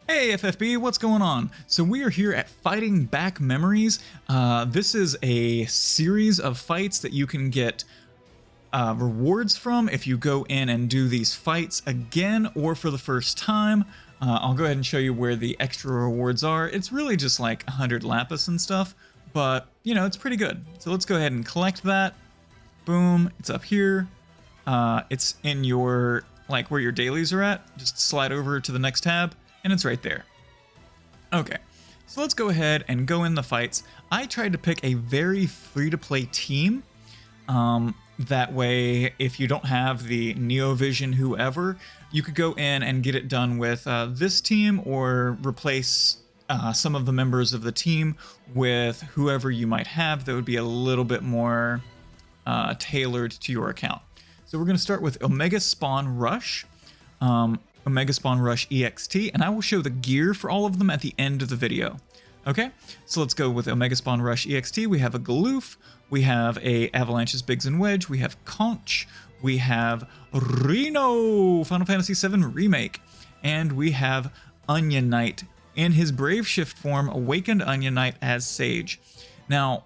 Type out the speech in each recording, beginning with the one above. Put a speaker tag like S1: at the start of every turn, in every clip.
S1: Hey FFBE, what's going on? So we are here at Fighting Back Memories. This is a series of fights that you can get rewards from if you go in and do these fights again or for the first time. I'll go ahead and show you where the extra rewards are. It's really just like 100 lapis and stuff, but you know, it's pretty good. So let's go ahead and collect that. Boom, it's up here. It's in your, like where your dailies are at. Just slide over to the next tab. And it's right there. Okay, so let's go ahead and go in the fights. I tried to pick a very free-to-play team. That way, if you don't have the Neovision whoever, you could go in and get it done with this team or replace some of the members of the team with whoever you might have that would be a little bit more tailored to your account. So we're going to start with Omega Spawn Rush. Omega Spawn Rush EXT, and I will show the gear for all of them at the end of the video. Okay, so let's go with Omega Spawn Rush EXT. We have a Galoof, we have a Avalanche's Biggs and Wedge, we have Conch, we have Reno, Final Fantasy VII Remake, and we have Onion Knight in his Brave Shift form, Awakened Onion Knight as Sage. Now,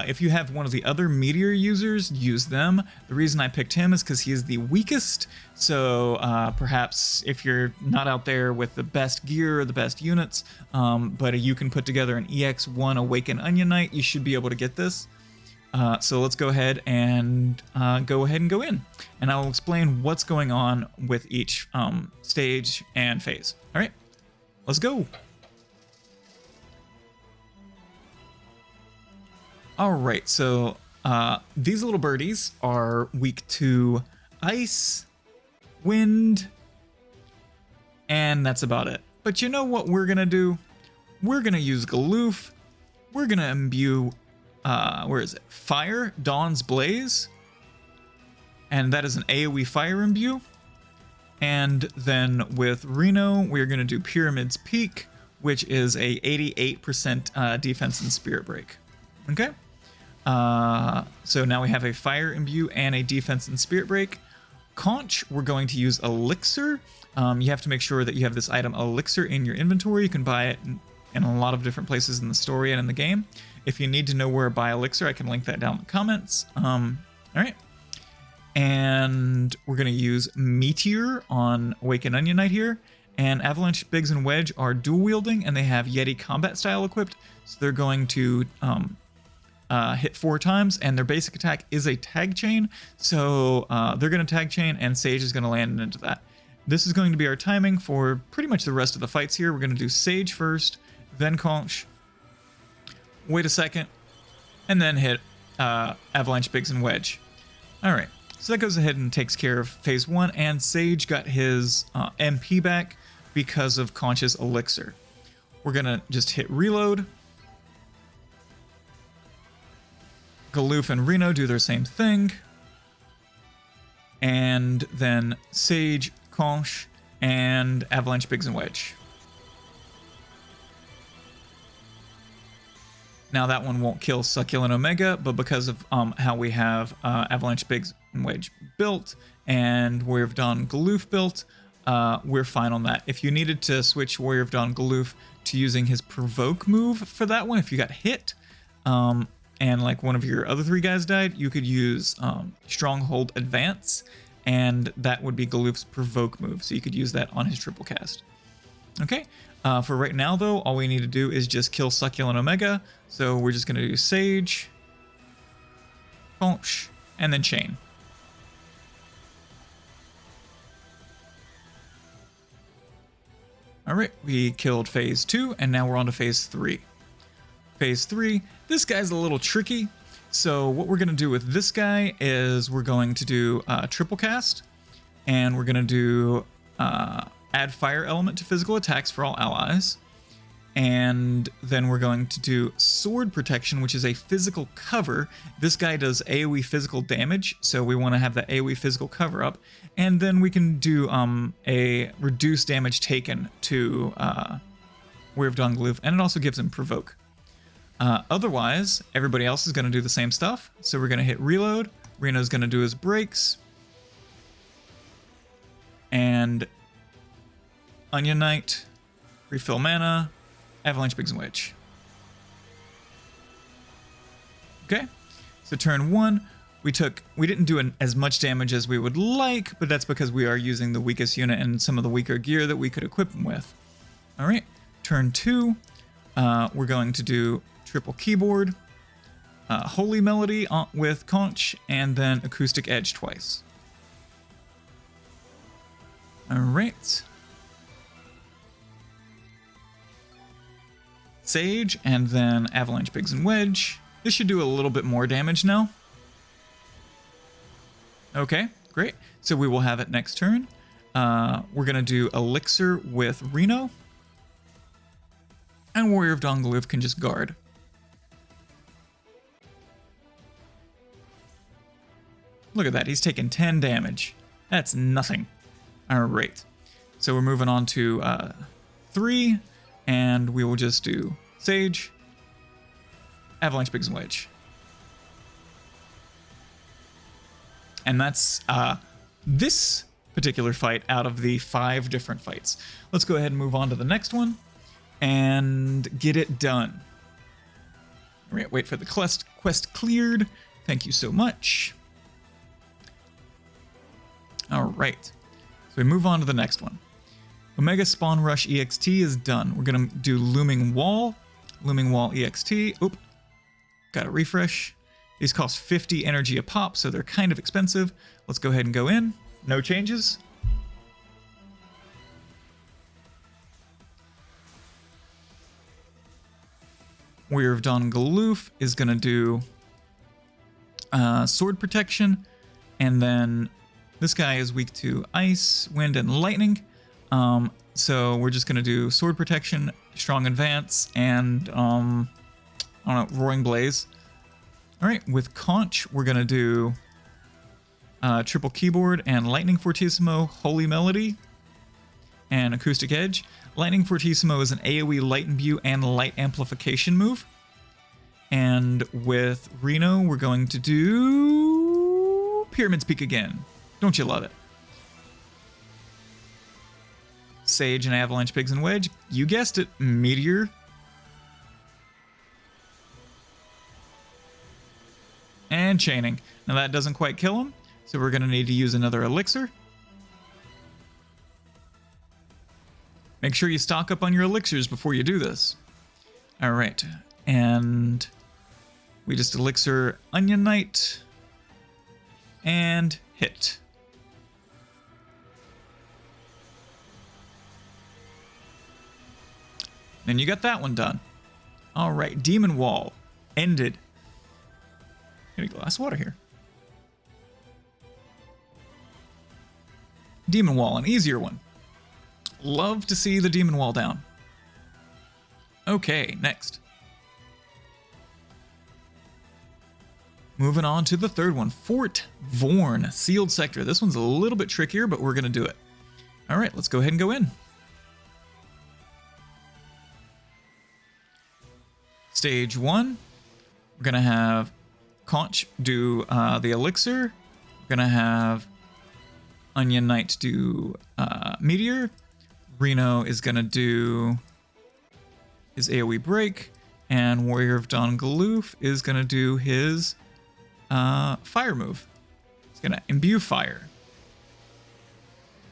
S1: if you have one of the other Meteor users, use them. The reason I picked him is because he is the weakest, so perhaps if you're not out there with the best gear or the best units, but you can put together an EX1 Awakened Onion Knight, you should be able to get this. So let's go ahead and go in, and I'll explain what's going on with each stage and phase. All right, let's go. Alright, so these little birdies are weak to ice, wind, and that's about it. But you know what we're gonna do? We're gonna use Galoof. We're gonna imbue, where is it? Fire, Dawn's Blaze. And that is an AoE fire imbue. And then with Reno, we're gonna do Pyramid's Peak, which is a 88% defense and spirit break. Okay? So now we have a fire imbue and a defense and spirit break. Conch, we're going to use elixir. You have to make sure that you have this item elixir in your inventory. You can buy it in a lot of different places in the story and in the game. If you need to know where to buy elixir, I can link that down in the comments. All right. And we're going to use Meteor on Awakened Onion Knight here. And Avalanche, Biggs, and Wedge are dual wielding, and they have Yeti combat style equipped. So they're going to hit 4 times, and their basic attack is a tag chain. So they're going to tag chain, and Sage is going to land into that. This is going to be our timing for pretty much the rest of the fights here. We're going to do Sage first, then Conch, wait a second, and then hit Avalanche, Biggs, and Wedge. All right, so that goes ahead and takes care of phase 1, and Sage got his MP back because of Conch's elixir. We're going to just hit reload. Galoof and Reno do their same thing. And then Sage, Conch, and Avalanche, Biggs, and Wedge. Now that one won't kill Succulent Omega, but because of how we have Avalanche, Biggs, and Wedge built, and Warrior of Dawn Galoof built, we're fine on that. If you needed to switch Warrior of Dawn Galoof to using his Provoke move for that one, if you got hit, and like one of your other 3 guys died, you could use Stronghold Advance, and that would be Galoof's Provoke move, so you could use that on his triple cast. Okay, for right now though, all we need to do is just kill Succulent Omega, so we're just going to do Sage, Conch, and then Chain. Alright, we killed phase 2, and now we're on to phase 3. Phase 3, this guy's a little tricky, so what we're going to do with this guy is we're going to do triple cast, and we're going to do add fire element to physical attacks for all allies, and then we're going to do sword protection, which is a physical cover. This guy does AoE physical damage, so we want to have the AoE physical cover up, and then we can do a reduced damage taken to Warrior of Dawn Galoof, and it also gives him provoke. Otherwise, everybody else is going to do the same stuff. So we're going to hit reload. Reno's going to do his breaks. And Onion Knight, refill mana, Avalanche Bigs and Wedge. Okay, so turn 1, we didn't do as much damage as we would like, but that's because we are using the weakest unit and some of the weaker gear that we could equip them with. All right, turn 2, we're going to do triple keyboard, Holy Melody with Conch, and then Acoustic Edge twice. All right. Sage, and then Avalanche Bigs and Wedge. This should do a little bit more damage now. Okay, great. So we will have it next turn. We're going to do Elixir with Reno. And Warrior of Dongaloof can just guard. Look at that, he's taking 10 damage. That's nothing. All right. So we're moving on to 3, and we will just do Sage, Avalanche Bigs and Wedge. And that's this particular fight out of the 5 different fights. Let's go ahead and move on to the next one and get it done. All right, wait for the quest cleared. Thank you so much. All right, so we move on to the next one. Omega Spawn Rush EXT is done. We're gonna do Looming Wall. Looming Wall EXT. Oop, gotta refresh. These cost 50 energy a pop, so they're kind of expensive. Let's go ahead and go in. No changes. Warrior of Dongaloof is gonna do sword protection, and then this guy is weak to ice, wind, and lightning. So we're just gonna do sword protection, strong advance, and I don't know, roaring blaze. All right, with Conch, we're gonna do triple keyboard and lightning fortissimo, holy melody, and acoustic edge. Lightning fortissimo is an AoE light imbue and light amplification move. And with Reno, we're going to do Pyramid's Peak again. Don't you love it? Sage and Avalanche Bigs and Wedge. You guessed it, Meteor. And chaining. Now that doesn't quite kill him, so we're going to need to use another elixir. Make sure you stock up on your elixirs before you do this. All right, and we just elixir Onion Knight and hit. Then you got that one done. All right, Demon Wall ended. Get a glass of water here. Demon Wall, an easier one. Love to see the Demon Wall down. Okay, next. Moving on to the third one, Fort Vorn, Sealed Sector. This one's a little bit trickier, but we're gonna do it. All right, let's go ahead and go in. Stage 1, we're gonna have Conch do the elixir. We're gonna have Onion Knight do Meteor. Reno is gonna do his AoE break, and Warrior of Dongaloof is gonna do his fire move. He's gonna imbue fire.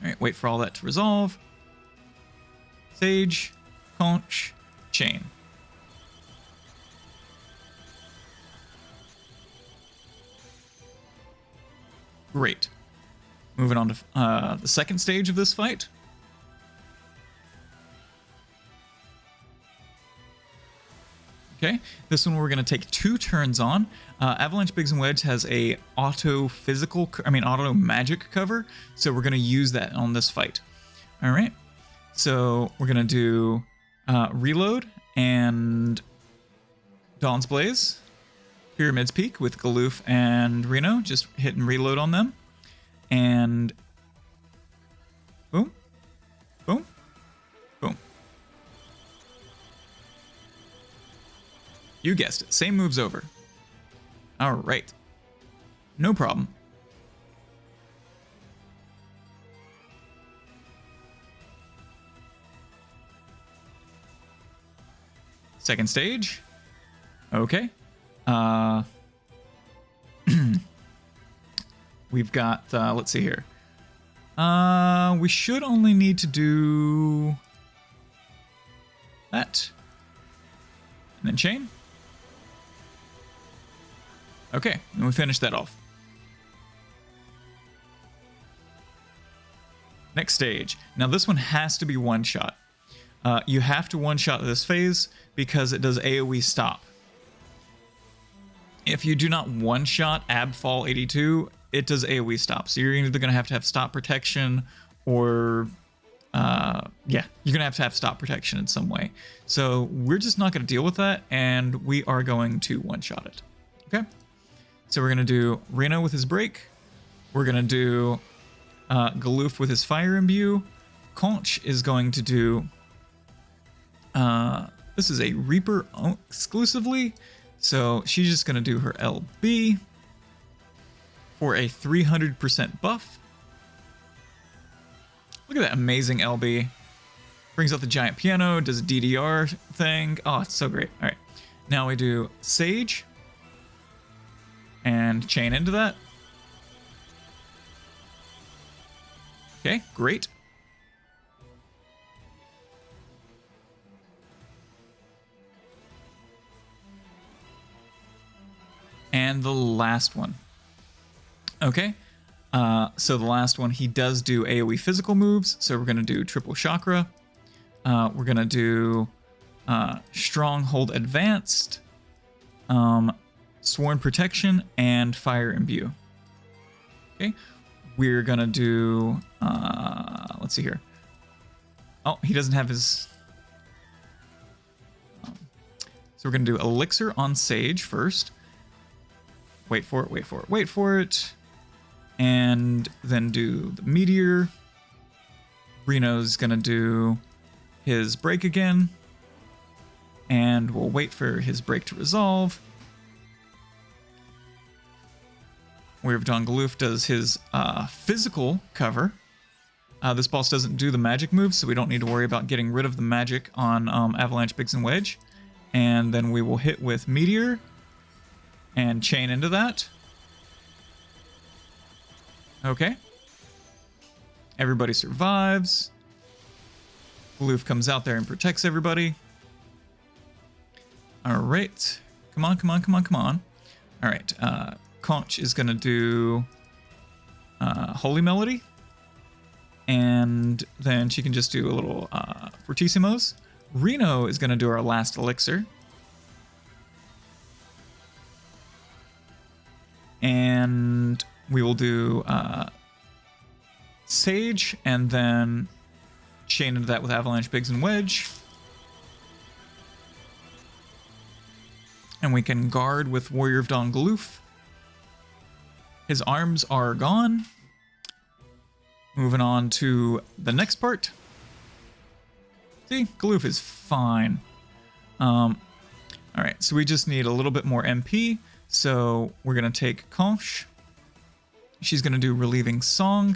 S1: All right, wait for all that to resolve. Sage, Conch, chain. Great. Moving on to the second stage of this fight. Okay, this one we're going to take 2 turns on. Avalanche Bigs and Wedge has a auto magic cover, so we're going to use that on this fight. All right, so we're going to do Reload and Dawn's Blaze. Pyramid's Peak with Galoof and Reno, just hit and reload on them. And boom, boom, boom. You guessed it, same moves over. All right, no problem. Second stage. Okay. We've got, let's see here. We should only need to do that. And then chain. Okay, and we finish that off. Next stage. Now this one has to be one shot. You have to one shot this phase because it does AoE stop. If you do not one shot Abfall 82, it does AoE stop. So you're either going to have stop protection or yeah, you're going to have stop protection in some way. So we're just not going to deal with that, and we are going to one shot it. Okay. So we're going to do Reno with his break. We're going to do Galoof with his fire imbue. Conch is going to do this is a Reaper exclusively, so she's just going to do her LB for a 300% buff. Look at that amazing LB. Brings out the giant piano, does a DDR thing. Oh, it's so great. All right, now we do Sage and chain into that. Okay, great. And the last one. Okay, so the last one, he does do AoE physical moves, so we're going to do triple chakra. We're going to do Stronghold Advanced, Sworn Protection, and Fire Imbue. Okay, we're going to do, let's see here. Oh, he doesn't have his... So we're going to do Elixir on Sage first. Wait for it, wait for it, wait for it. And then do the Meteor. Reno's gonna do his break again. And we'll wait for his break to resolve. Warrior of Dawn Galoof does his physical cover. This boss doesn't do the magic moves, so we don't need to worry about getting rid of the magic on Avalanche, Biggs, and Wedge. And then we will hit with Meteor and chain into that. Okay. Everybody survives. Galoof comes out there and protects everybody. All right. Come on, come on, come on, come on. All right. Conch is going to do Holy Melody. And then she can just do a little Fortissimos. Reno is going to do our last elixir. And we will do Sage, and then chain into that with Avalanche, Biggs, and Wedge. And we can guard with Warrior of Dawn Galoof. His arms are gone. Moving on to the next part. See, Galoof is fine. All right, so we just need a little bit more MP. So we're going to take Conch. She's going to do Relieving Song.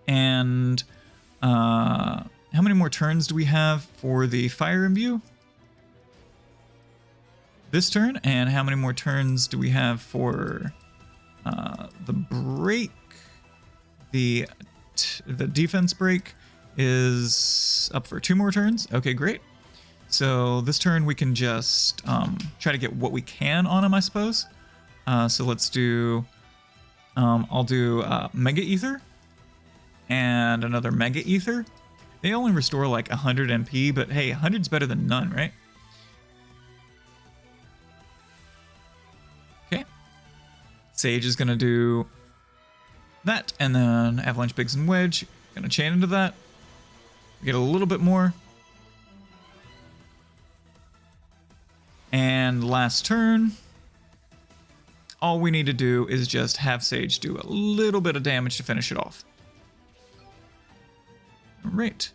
S1: And how many more turns do we have for the Fire Imbue? This turn. And how many more turns do we have for the break? The defense break is up for 2 more turns. Okay, great. So this turn we can just try to get what we can on him, I suppose. So let's do, I'll do Mega Ether and another Mega Ether. They only restore like 100 MP, but hey, 100's better than none, right? Okay. Sage is gonna do that, and then Avalanche, Biggs, and Wedge. Gonna chain into that. Get a little bit more. And last turn, all we need to do is just have Sage do a little bit of damage to finish it off. All right.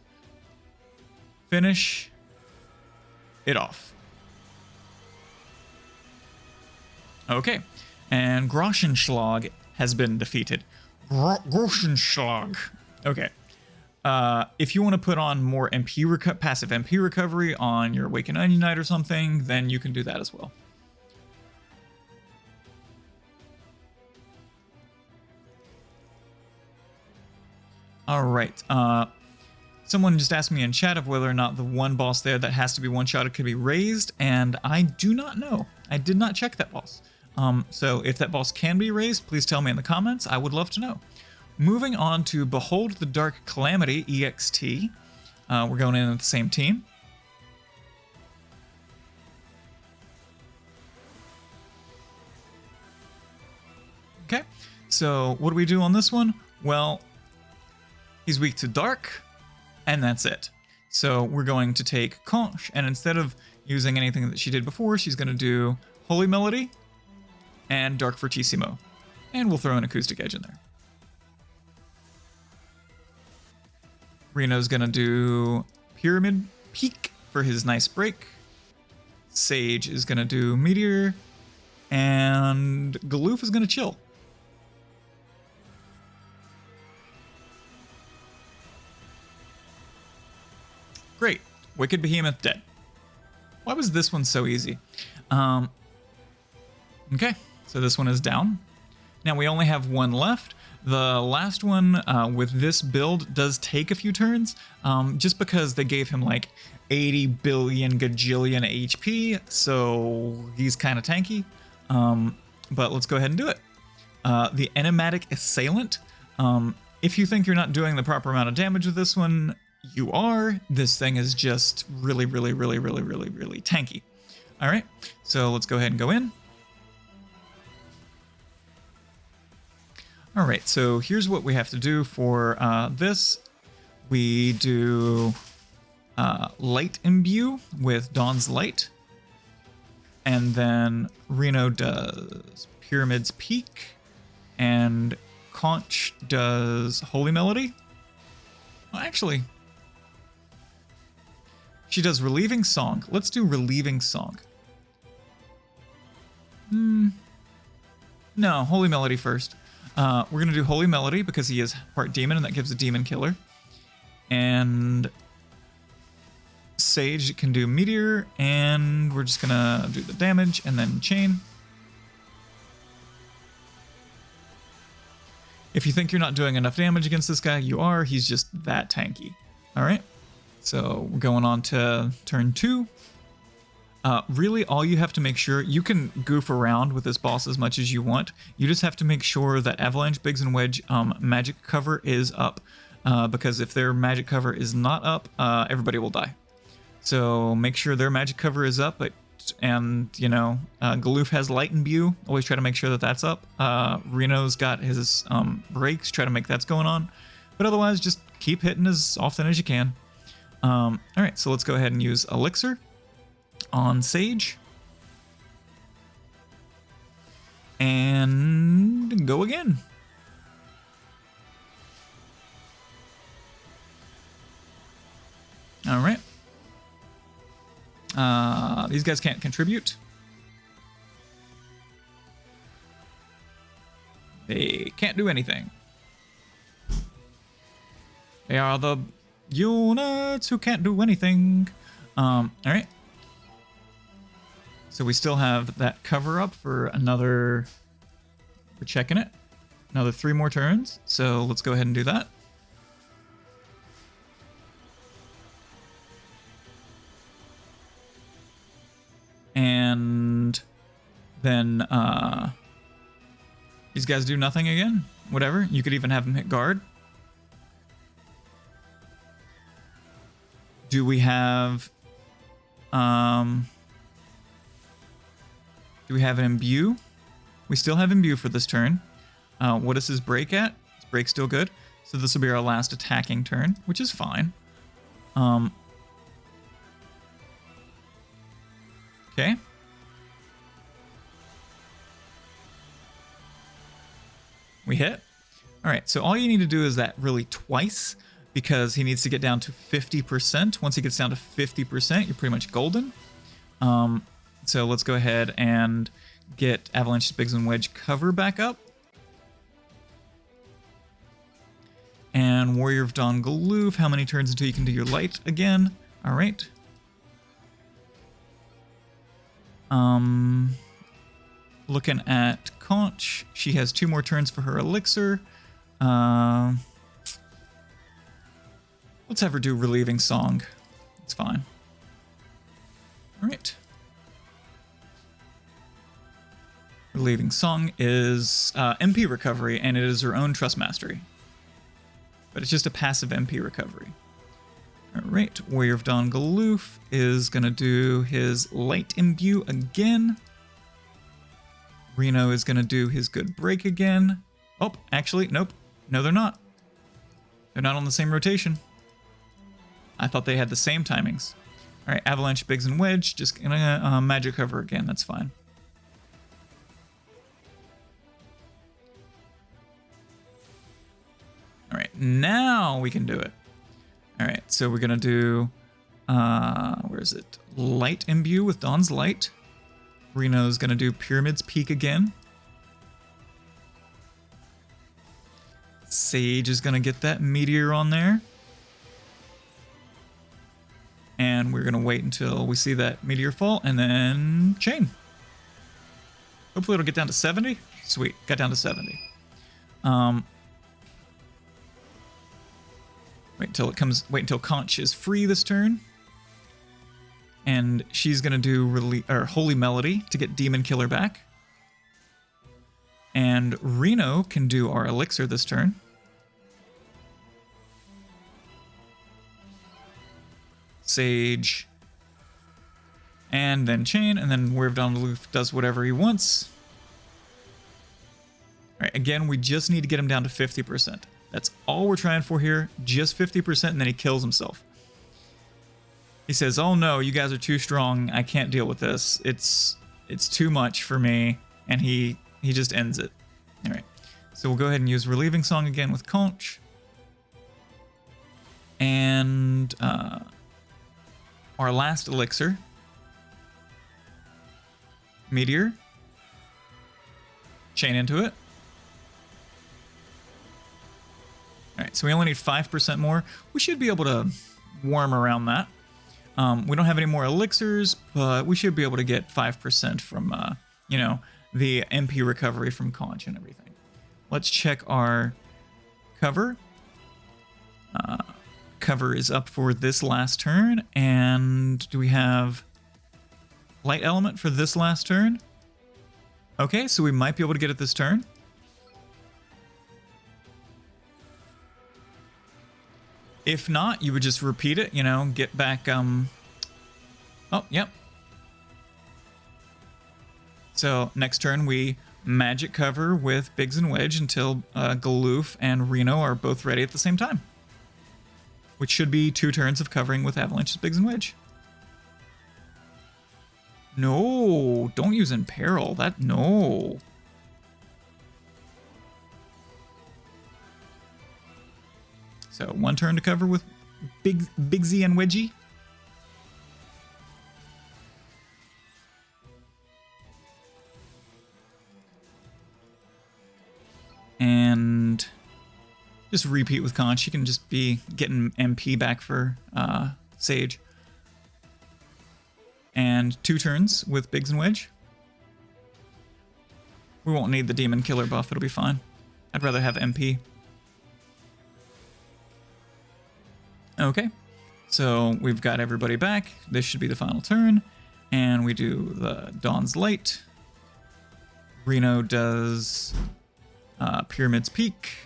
S1: Finish it off. Okay. And Groschenschlag has been defeated. Groschenschlag. Okay. if you want to put on more passive MP recovery on your Awakened Onion Knight or something, then you can do that as well. All right. Someone just asked me in chat of whether or not the one boss there that has to be one-shotted could be raised, and I do not know. I did not check that boss. So if that boss can be raised, please tell me in the comments. I would love to know. Moving on to Behold the Dark Calamity, EXT. We're going in with the same team. Okay, so what do we do on this one? Well, he's weak to dark, and that's it. So we're going to take Conch, and instead of using anything that she did before, she's going to do Holy Melody and Dark Fortissimo. And we'll throw an Acoustic Edge in there. Reno's going to do Pyramid Peak for his nice break. Sage is going to do Meteor. And Galoof is going to chill. Great. Wicked Behemoth dead. Why was this one so easy? Okay, so this one is down. Now we only have one left. The last one with this build does take a few turns, just because they gave him like 80 billion gajillion HP, so he's kind of tanky. But let's go ahead and do it. The Enigmatic Assailant. If you think you're not doing the proper amount of damage with this one, you are. This thing is just really tanky. All right, so let's go ahead and go in. All right, so here's what we have to do for this. We do Light Imbue with Dawn's Light. And then Reno does Pyramid's Peak. And Conch does Holy Melody. Well, actually, she does Relieving Song. Let's do Relieving Song. No, Holy Melody first. We're going to do Holy Melody because he is part demon and that gives a demon killer. And Sage can do Meteor, and we're just going to do the damage and then Chain. If you think you're not doing enough damage against this guy, you are. He's just that tanky. All right, so we're going on to turn 2. Really, all you have to make sure, you can goof around with this boss as much as you want. You just have to make sure that Avalanche, Biggs, and Wedge magic cover is up. Because if their magic cover is not up, everybody will die. So make sure their magic cover is up. And, you know, Galoof has Light Imbue. Always try to make sure that that's up. Reno's got his breaks. Try to make that's going on. But otherwise, just keep hitting as often as you can. All right, so let's go ahead and use Elixir on Sage. And go again. All right. These guys can't contribute. They can't do anything. They are the units who can't do anything. All right. So we still have that cover up for another, we're checking it, another 3 more turns. So let's go ahead and do that. And then these guys do nothing again. Whatever. You could even have them hit guard. Do we have do we have an Imbue? We still have Imbue for this turn. What is his break at? His break's still good. So this will be our last attacking turn, which is fine. Okay. We hit. All right, so all you need to do is that really twice because he needs to get down to 50%. Once he gets down to 50%, you're pretty much golden. So let's go ahead and get Avalanche, Biggs, and Wedge cover back up. And Warrior of Dawn Galoof, how many turns until you can do your light again? All right. Looking at Conch, she has 2 more turns for her elixir. Let's have her do Relieving Song. It's fine. All right. Relieving Song is MP recovery, and it is her own Trust Mastery. But it's just a passive MP recovery. All right, Warrior of Dawn Galoof is going to do his Light Imbue again. Reno is going to do his Good Break again. Oh, actually, nope. No, they're not. They're not on the same rotation. I thought they had the same timings. All right, Avalanche, Biggs, and Wedge. Just gonna magic cover again. That's fine. All right, now we can do it. All right, so we're gonna do, where is it? Light Imbue with Dawn's Light. Reno's gonna do Pyramid's Peak again. Sage is gonna get that Meteor on there. And we're gonna wait until we see that Meteor fall and then chain. Hopefully it'll get down to 70. Sweet, got down to 70. Wait until Conch is free this turn. And she's gonna do Holy Melody to get Demon Killer back. And Reno can do our elixir this turn. Sage. And then chain, and then Warrior of Dawn Galoof does whatever he wants. Alright, again, we just need to get him down to 50%. That's all we're trying for here, just 50%, and then he kills himself. He says, oh no, you guys are too strong, I can't deal with this. It's too much for me, and he just ends it. Alright, so we'll go ahead and use Relieving Song again with Conch. And our last elixir. Meteor. Chain into it. Alright, so we only need 5% more. We should be able to warm around that. We don't have any more elixirs, but we should be able to get 5% from, you know, the MP recovery from Conch and everything. Let's check our cover. Cover is up for this last turn, and do we have Light Element for this last turn? Okay, so we might be able to get it this turn. If not, you would just repeat it, you know, get back, oh, yep. So next turn we magic cover with Biggs and Wedge until Galoof and Reno are both ready at the same time. Which should be 2 turns of covering with Avalanche's Biggs and Wedge. No, don't use Imperil. No. So 1 turn to cover with Biggsy and Wedgie. And just repeat with Conch. You can just be getting MP back for Sage. And 2 turns with Biggs and Wedge. We won't need the Demon Killer buff. It'll be fine. I'd rather have MP. Okay. So we've got everybody back. This should be the final turn. And we do the Dawn's Light. Reno does Pyramid's Peak.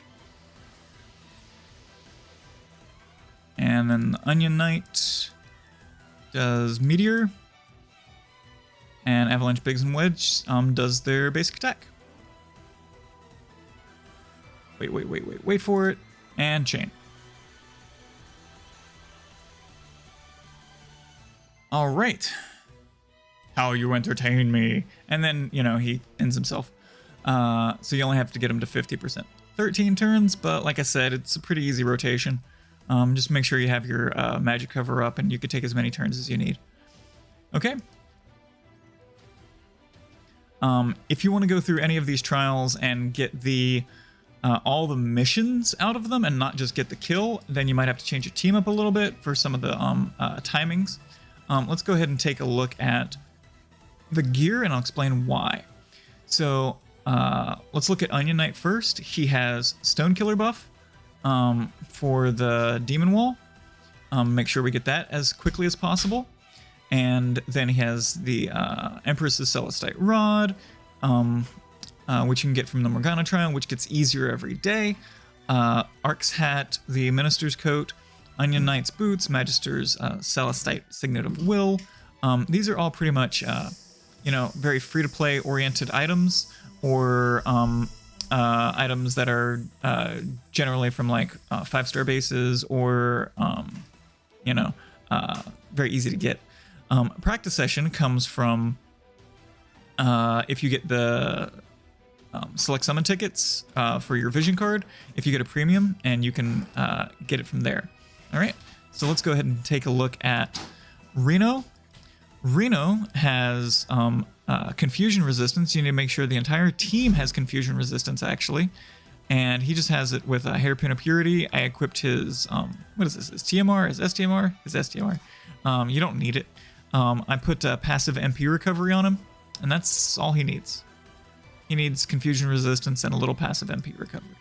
S1: And then the Onion Knight does Meteor. And Avalanche, Biggs, and Wedge does their basic attack. Wait for it. And chain. All right. How you entertain me. And then, you know, he ends himself. So you only have to get him to 50%. 13 turns, but like I said, it's a pretty easy rotation. Just make sure you have your magic cover up and you can take as many turns as you need. Okay. If you want to go through any of these trials and get the all the missions out of them and not just get the kill, then you might have to change your team up a little bit for some of the timings. Let's go ahead and take a look at the gear, and I'll explain why. So let's look at Onion Knight first. He has Stone Killer buff for the Demon Wall. Make sure we get that as quickly as possible. And then he has the Empress's Celestite Rod, which you can get from the Morgana Trial, which gets easier every day. Ark's Hat, the Minister's Coat, Onion Knight's Boots, Magister's Celestite Signet of Will. These are all pretty much, very free-to-play oriented items, or items that are generally from like 5-star bases, or very easy to get. Practice session comes from if you get the select summon tickets for your vision card, if you get a premium, and you can get it from there. All right, so let's go ahead and take a look at Reno. Reno has confusion resistance. You need to make sure the entire team has confusion resistance, actually. And he just has it with Hairpin of Purity. I equipped his, what is this, his TMR, his STMR? His STMR. You don't need it. I put passive MP recovery on him, and that's all he needs. He needs confusion resistance and a little passive MP recovery.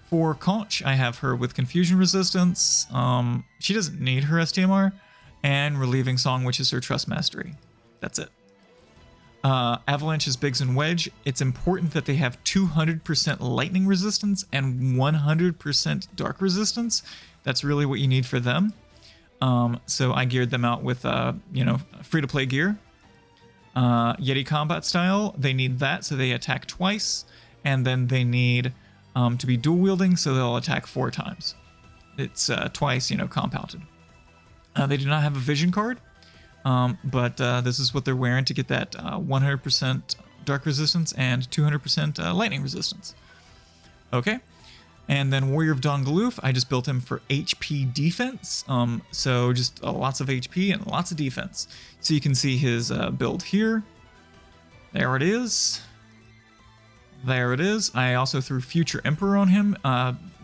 S1: For Conch, I have her with confusion resistance. She doesn't need her STMR, and Relieving Song, which is her Trust Mastery. That's it. Avalanche's Biggs and Wedge. It's important that they have 200% lightning resistance and 100% dark resistance. That's really what you need for them. So I geared them out with, free-to-play gear. Yeti combat style, they need that, so they attack twice, and then they need to be dual wielding, so they'll attack 4 times. It's twice, compounded. They do not have a vision card, but this is what they're wearing to get that 100% dark resistance and 200% lightning resistance. Okay. And then Warrior of Dongaloof, I just built him for HP defense. So just lots of HP and lots of defense. So you can see his build here. There it is. There it is. I also threw Future Emperor on him.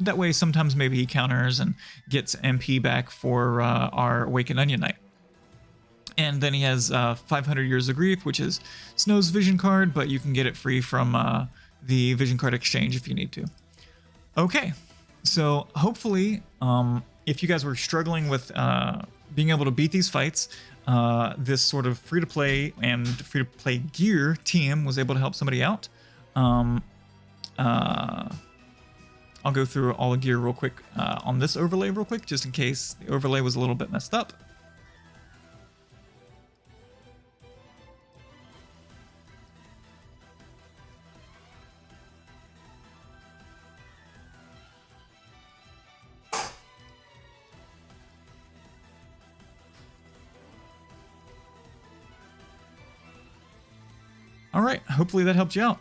S1: That way sometimes maybe he counters and gets MP back for our Awakened Onion Knight. And then he has 500 Years of Grief, which is Snow's vision card, but you can get it free from the vision card exchange if you need to. Okay, so hopefully, if you guys were struggling with being able to beat these fights, this sort of free-to-play and free-to-play gear team was able to help somebody out. I'll go through all the gear real quick on this overlay real quick, just in case the overlay was a little bit messed up. All right, hopefully that helped you out.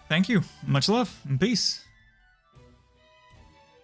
S1: Thank you. Much love and peace.